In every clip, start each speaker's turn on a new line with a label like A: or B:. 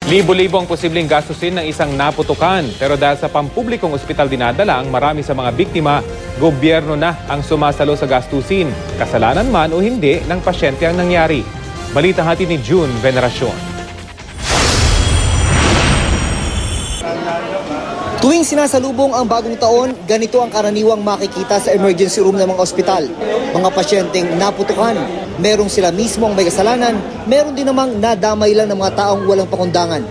A: Libo-libo ang posibleng gastusin ng isang naputukan. Pero dahil sa pampublikong ospital dinadala ang marami sa mga biktima, gobyerno na ang sumasalo sa gastusin. Kasalanan man o hindi ng pasyente ang nangyari. Balita hatid ni June Veneracion.
B: Tuwing sinasalubong ang bagong taon, ganito ang karaniwang makikita sa emergency room ng mga ospital. Mga pasyenteng naputukan, merong sila mismo ang may kasalanan, meron din namang nadamay lang ng mga taong walang pakundangan.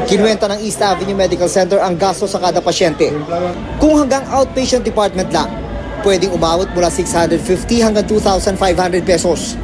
B: Kinuwenta ng East Avenue Medical Center ang gasto sa kada pasyente. Kung hanggang outpatient department lang, pwedeng umabot mula 650 hanggang 2,500 pesos.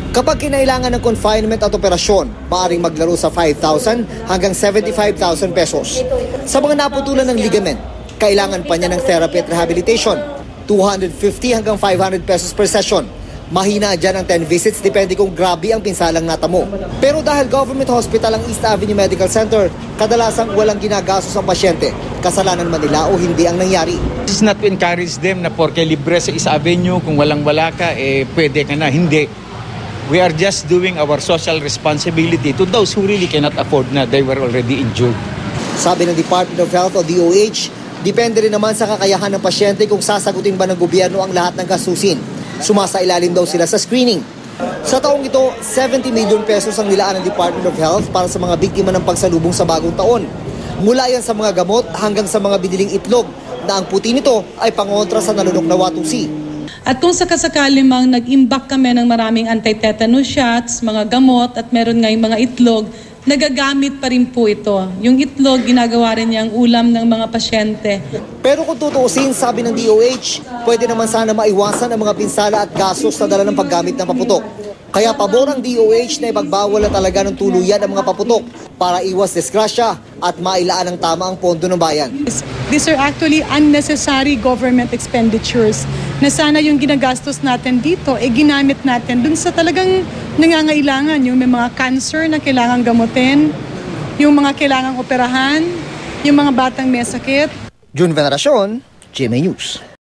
B: Kapag kinailangan ng confinement at operasyon, maaaring maglaro sa 5,000 hanggang 75,000 pesos. Sa mga naputulan ng ligament, kailangan pa niya ng therapy at rehabilitation, 250 hanggang 500 pesos per session. Mahina dyan ang 10 visits, depende kung grabe ang pinsalang natamo. Pero dahil government hospital ang East Avenue Medical Center, kadalasang walang ginagastos ang pasyente. Kasalanan man nila o hindi ang nangyari.
C: This is not to encourage them na porke libre sa East Avenue, kung walang-wala ka, pwede ka na. Hindi. We are just doing our social responsibility to those who really cannot afford na they were already injured.
B: Sabi ng Department of Health o DOH, depende rin naman sa kakayahan ng pasyente kung sasagutin ba ng gobyerno ang lahat ng gastusin. Sumasailalim daw sila sa screening. Sa taong ito, 70 million pesos ang nilaan ng Department of Health para sa mga biktima ng pagsalubong sa bagong taon. Mula yan sa mga gamot hanggang sa mga biniling itlog na ang puti nito ay pangontra sa nalunok na watusi.
D: At kung sakasakali mang nag-imbak kami ng maraming anti-tetanus shots, mga gamot at meron ngayong mga itlog, nagagamit pa rin po ito. Yung itlog, ginagawa rin niyang ulam ng mga pasyente.
B: Pero kung tutuusin, sabi ng DOH, pwede naman sana maiwasan ang mga pinsala at gastos na dala ng paggamit ng paputok. Kaya pabor ang DOH na ipagbawal na talaga ng tuluyan ang mga paputok para iwas disgrasya at mailaan ng tama ang pondo ng bayan.
E: These are actually unnecessary government expenditures na sana yung ginagastos natin dito, ginamit natin dun sa talagang nangangailangan, yung may mga cancer na kailangang gamutin, yung mga kailangang operahan, yung mga batang may sakit.
B: June Veneracion, GMA News.